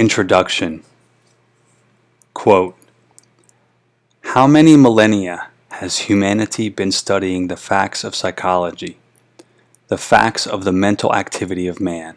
Introduction. Quote, "How many millennia has humanity been studying the facts of psychology, the facts of the mental activity of man?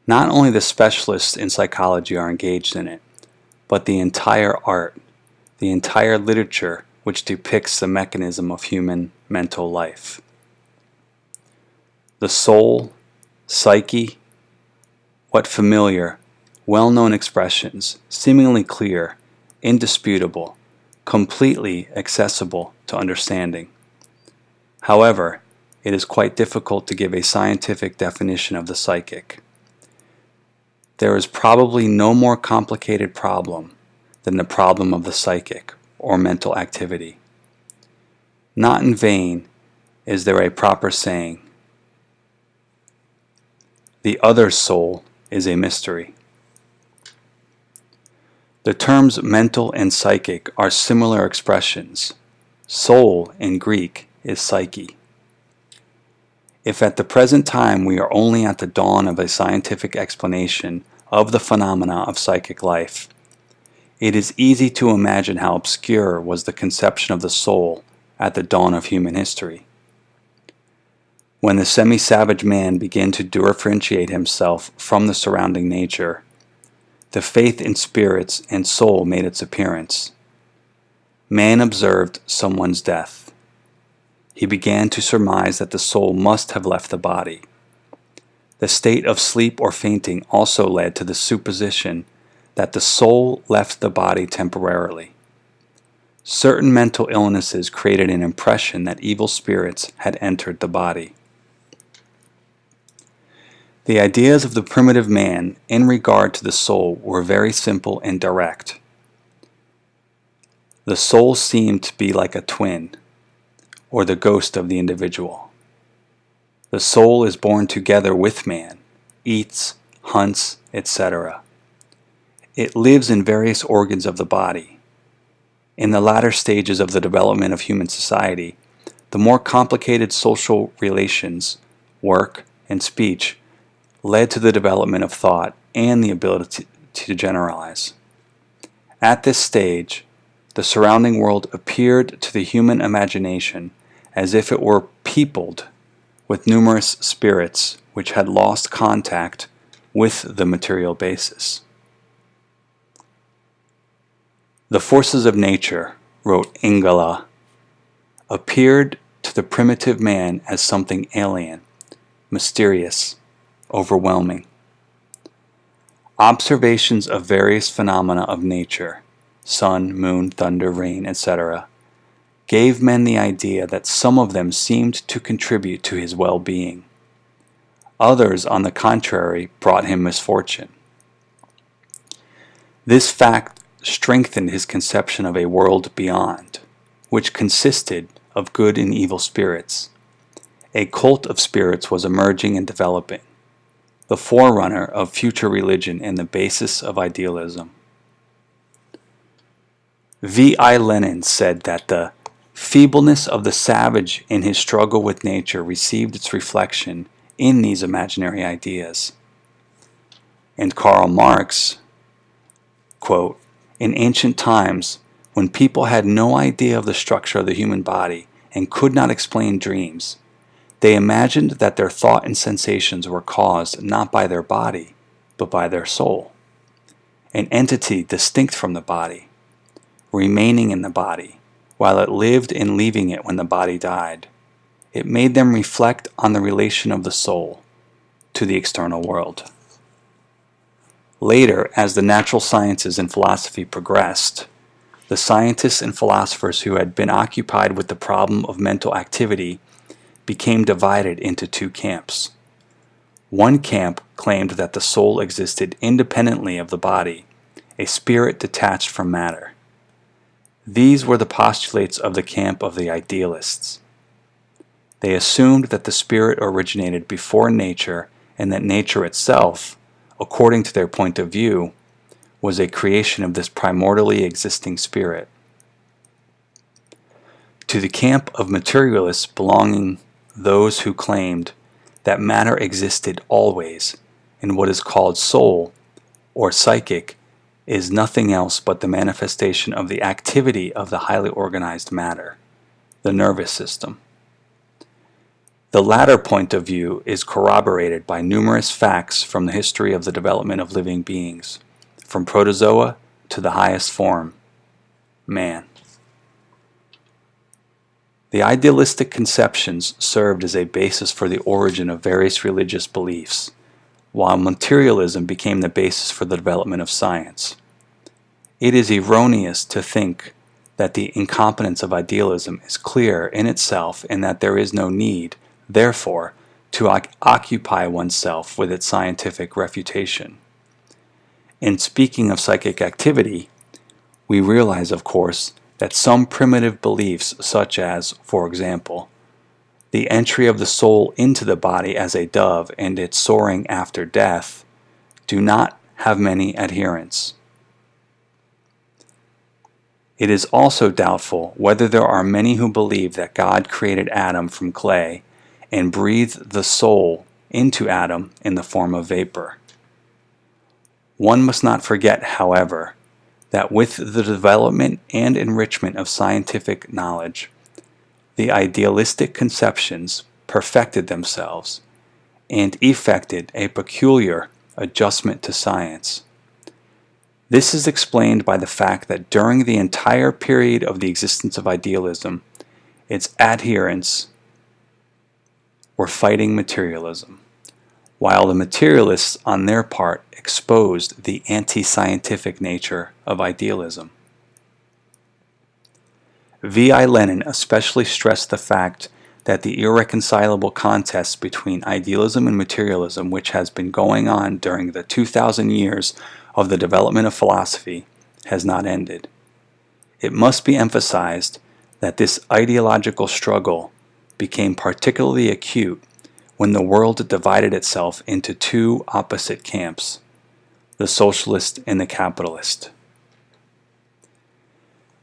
Not only the specialists in psychology are engaged in it, but the entire art, the entire literature which depicts the mechanism of human mental life. The soul, psyche, what familiar, well-known expressions, seemingly clear, indisputable, completely accessible to understanding. However, it is quite difficult to give a scientific definition of the psychic. There is probably no more complicated problem than the problem of the psychic, or mental activity. Not in vain is there a proper saying, 'The other soul is a mystery.' The terms mental and psychic are similar expressions. Soul in Greek is psyche. If at the present time we are only at the dawn of a scientific explanation of the phenomena of psychic life, it is easy to imagine how obscure was the conception of the soul at the dawn of human history. When the semi-savage man began to differentiate himself from the surrounding nature, the faith in spirits and soul made its appearance. Man observed someone's death. He began to surmise that the soul must have left the body. The state of sleep or fainting also led to the supposition that the soul left the body temporarily. Certain mental illnesses created an impression that evil spirits had entered the body. The ideas of the primitive man in regard to the soul were very simple and direct. The soul seemed to be like a twin, or the ghost of the individual. The soul is born together with man, eats, hunts, etc. It lives in various organs of the body. In the latter stages of the development of human society, the more complicated social relations, work, and speech led to the development of thought and the ability to generalize. At this stage, the surrounding world appeared to the human imagination as if it were peopled with numerous spirits which had lost contact with the material basis. The forces of nature, wrote Ingala, appeared to the primitive man as something alien, mysterious, overwhelming. Observations of various phenomena of nature, sun, moon, thunder, rain, etc., gave men the idea that some of them seemed to contribute to his well-being. Others, on the contrary, brought him misfortune. This fact strengthened his conception of a world beyond, which consisted of good and evil spirits. A cult of spirits was emerging and developing, the forerunner of future religion and the basis of idealism. V.I. Lenin said that the feebleness of the savage in his struggle with nature received its reflection in these imaginary ideas. And Karl Marx, quote, "In ancient times, when people had no idea of the structure of the human body and could not explain dreams, they imagined that their thought and sensations were caused not by their body, but by their soul, an entity distinct from the body, remaining in the body, while it lived and leaving it when the body died. It made them reflect on the relation of the soul to the external world." Later, as the natural sciences and philosophy progressed, the scientists and philosophers who had been occupied with the problem of mental activity became divided into two camps. One camp claimed that the soul existed independently of the body, a spirit detached from matter. These were the postulates of the camp of the idealists. They assumed that the spirit originated before nature and that nature itself, according to their point of view, was a creation of this primordially existing spirit. To the camp of materialists belonging those who claimed that matter existed always, and what is called soul or psychic, is nothing else but the manifestation of the activity of the highly organized matter, the nervous system. The latter point of view is corroborated by numerous facts from the history of the development of living beings, from protozoa to the highest form, man. The idealistic conceptions served as a basis for the origin of various religious beliefs, while materialism became the basis for the development of science. It is erroneous to think that the incompetence of idealism is clear in itself and that there is no need, therefore, to occupy oneself with its scientific refutation. In speaking of psychic activity, we realize, of course, that some primitive beliefs, such as, for example, the entry of the soul into the body as a dove and its soaring after death, do not have many adherents. It is also doubtful whether there are many who believe that God created Adam from clay and breathed the soul into Adam in the form of vapor. One must not forget, however, that with the development and enrichment of scientific knowledge, the idealistic conceptions perfected themselves and effected a peculiar adjustment to science. This is explained by the fact that during the entire period of the existence of idealism, its adherents were fighting materialism, while the materialists on their part exposed the anti-scientific nature of idealism. V.I. Lenin especially stressed the fact that the irreconcilable contest between idealism and materialism, which has been going on during the 2,000 years of the development of philosophy, has not ended. It must be emphasized that this ideological struggle became particularly acute when the world divided itself into two opposite camps, the socialist and the capitalist.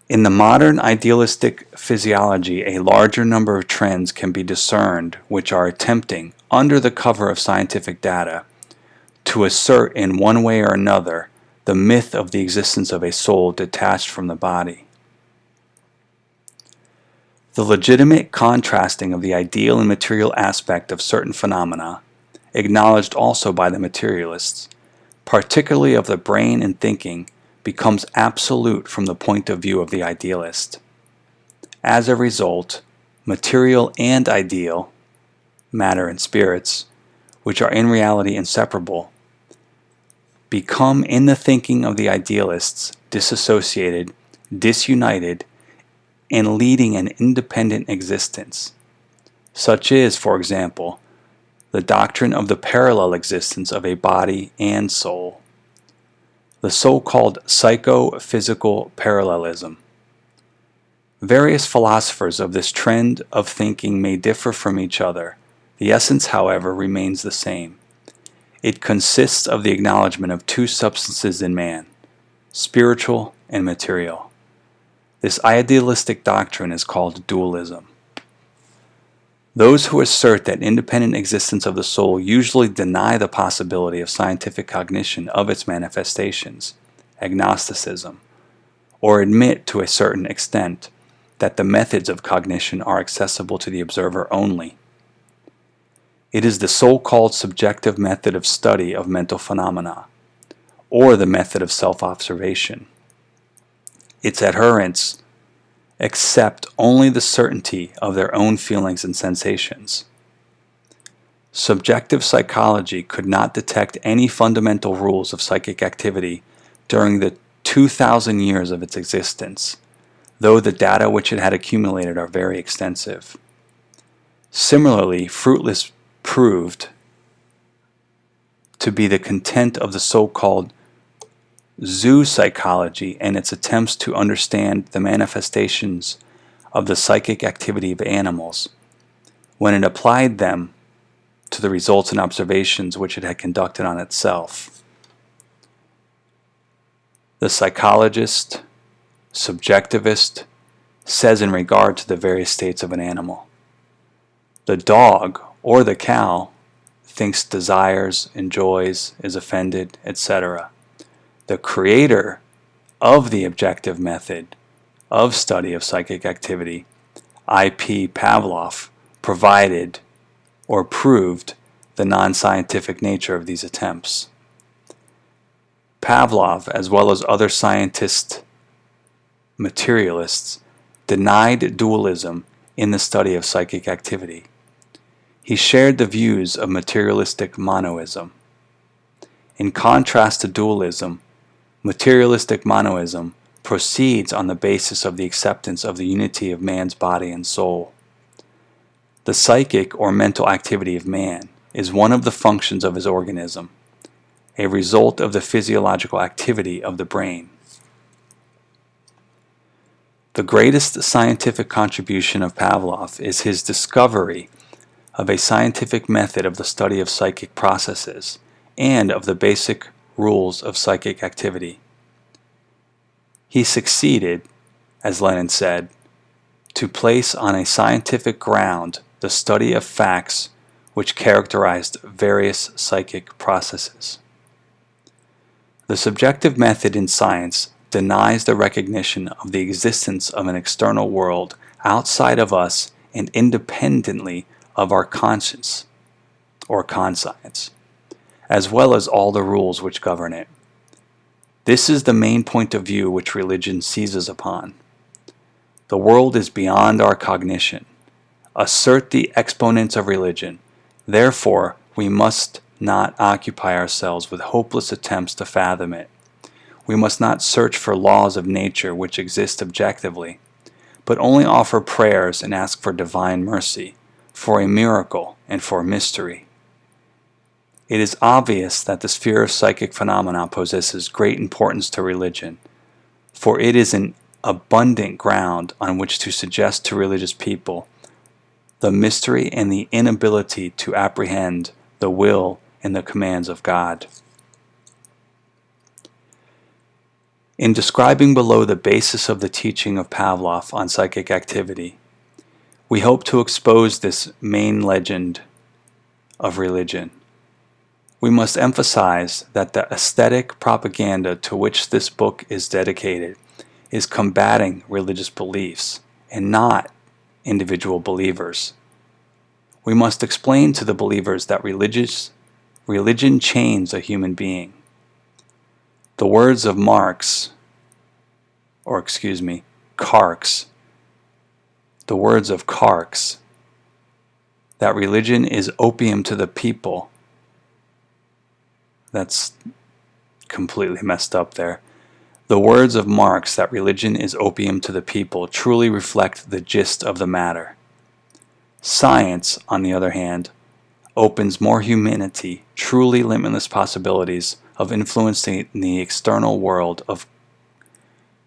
In the modern idealistic physiology, a larger number of trends can be discerned which are attempting, under the cover of scientific data, to assert in one way or another the myth of the existence of a soul detached from the body. The legitimate contrasting of the ideal and material aspect of certain phenomena, acknowledged also by the materialists, particularly of the brain and thinking, becomes absolute from the point of view of the idealist. As a result, material and ideal, matter and spirits, which are in reality inseparable, become in the thinking of the idealists disassociated, disunited, and leading an independent existence. Such is, for example, the doctrine of the parallel existence of a body and soul, the so-called psychophysical parallelism. Various philosophers of this trend of thinking may differ from each other. The essence, however, remains the same. It consists of the acknowledgement of two substances in man, spiritual and material. This idealistic doctrine is called dualism. Those who assert that independent existence of the soul usually deny the possibility of scientific cognition of its manifestations, agnosticism, or admit to a certain extent that the methods of cognition are accessible to the observer only. It is the so-called subjective method of study of mental phenomena, or the method of self-observation. Its adherents accept only the certainty of their own feelings and sensations. Subjective psychology could not detect any fundamental rules of psychic activity during the 2,000 years of its existence, though the data which it had accumulated are very extensive. Similarly, fruitless proved to be the content of the so-called zoopsychology and its attempts to understand the manifestations of the psychic activity of animals, when it applied them to the results and observations which it had conducted on itself. The psychologist, subjectivist, says in regard to the various states of an animal, the dog or the cow thinks, desires, enjoys, is offended, etc., the creator of the objective method of study of psychic activity, I.P. Pavlov, provided or proved the non-scientific nature of these attempts. Pavlov, as well as other scientist materialists, denied dualism in the study of psychic activity. He shared the views of materialistic monoism. In contrast to dualism, materialistic monoism proceeds on the basis of the acceptance of the unity of man's body and soul. The psychic or mental activity of man is one of the functions of his organism, a result of the physiological activity of the brain. The greatest scientific contribution of Pavlov is his discovery of a scientific method of the study of psychic processes and of the basic rules of psychic activity. He succeeded, as Lenin said, to place on a scientific ground the study of facts which characterized various psychic processes. The subjective method in science denies the recognition of the existence of an external world outside of us and independently of our conscience or conscience, as well as all the rules which govern it. This is the main point of view which religion seizes upon. The world is beyond our cognition. Assert the exponents of religion. Therefore, we must not occupy ourselves with hopeless attempts to fathom it. We must not search for laws of nature which exist objectively, but only offer prayers and ask for divine mercy, for a miracle and for mystery. It is obvious that the sphere of psychic phenomena possesses great importance to religion, for it is an abundant ground on which to suggest to religious people the mystery and the inability to apprehend the will and the commands of God. In describing below the basis of the teaching of Pavlov on psychic activity, we hope to expose this main legend of religion. We must emphasize that the aesthetic propaganda to which this book is dedicated is combating religious beliefs and not individual believers. We must explain to the believers that religion chains a human being. The words of Karks, the words of Karks, that religion is opium to the people. That's completely messed up there. The words of Marx that religion is opium to the people truly reflect the gist of the matter. Science, on the other hand, opens more humanity, truly limitless possibilities of influencing the external world, of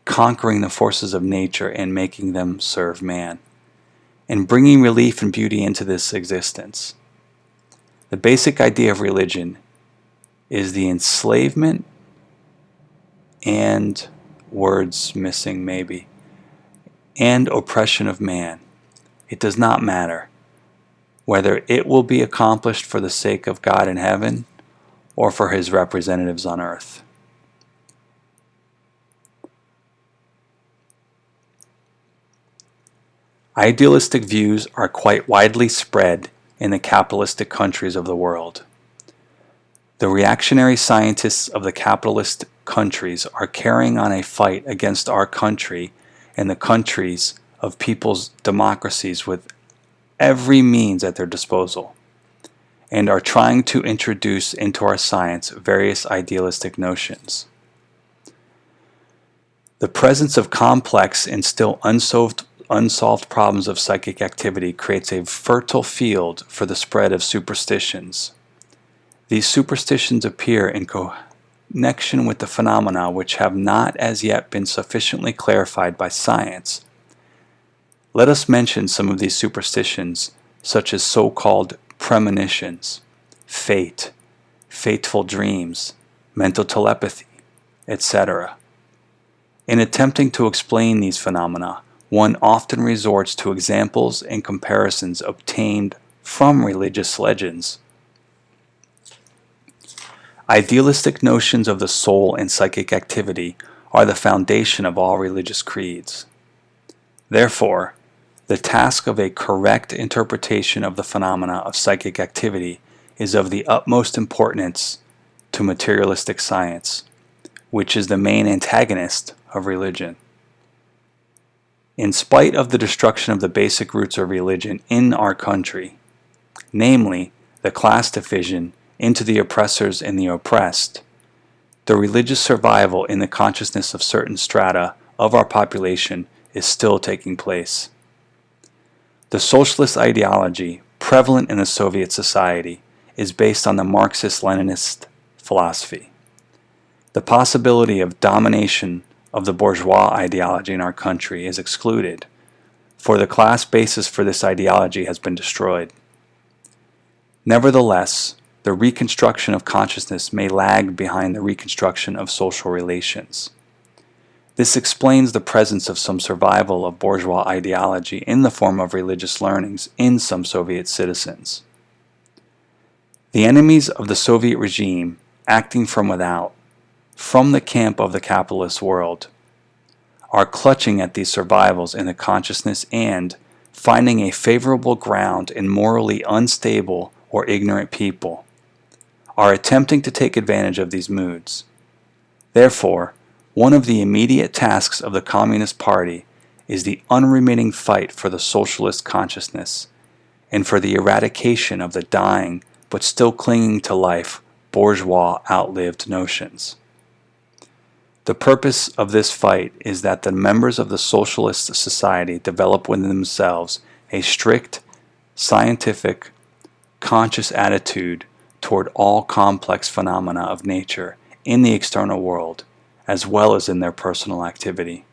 conquering the forces of nature and making them serve man, and bringing relief and beauty into this existence. The basic idea of religion is the enslavement and words missing maybe, and oppression of man. It does not matter whether it will be accomplished for the sake of God in heaven or for his representatives on earth. Idealistic views are quite widely spread in the capitalistic countries of the world. The reactionary scientists of the capitalist countries are carrying on a fight against our country and the countries of people's democracies with every means at their disposal, and are trying to introduce into our science various idealistic notions. The presence of complex and still unsolved problems of psychic activity creates a fertile field for the spread of superstitions. These superstitions appear in connection with the phenomena which have not as yet been sufficiently clarified by science. Let us mention some of these superstitions, such as so-called premonitions, fate, fateful dreams, mental telepathy, etc. In attempting to explain these phenomena, one often resorts to examples and comparisons obtained from religious legends. Idealistic notions of the soul and psychic activity are the foundation of all religious creeds. Therefore, the task of a correct interpretation of the phenomena of psychic activity is of the utmost importance to materialistic science, which is the main antagonist of religion. In spite of the destruction of the basic roots of religion in our country, namely the class division into the oppressors and the oppressed, the religious survival in the consciousness of certain strata of our population is still taking place. The socialist ideology prevalent in the Soviet society is based on the Marxist-Leninist philosophy. The possibility of domination of the bourgeois ideology in our country is excluded, for the class basis for this ideology has been destroyed. Nevertheless, the reconstruction of consciousness may lag behind the reconstruction of social relations. This explains the presence of some survival of bourgeois ideology in the form of religious learnings in some Soviet citizens. The enemies of the Soviet regime, acting from without, from the camp of the capitalist world, are clutching at these survivals in the consciousness and, finding a favorable ground in morally unstable or ignorant people, are attempting to take advantage of these moods. Therefore, one of the immediate tasks of the Communist Party is the unremitting fight for the socialist consciousness and for the eradication of the dying but still clinging to life bourgeois outlived notions. The purpose of this fight is that the members of the socialist society develop within themselves a strict, scientific, conscious attitude toward all complex phenomena of nature in the external world, as well as in their personal activity.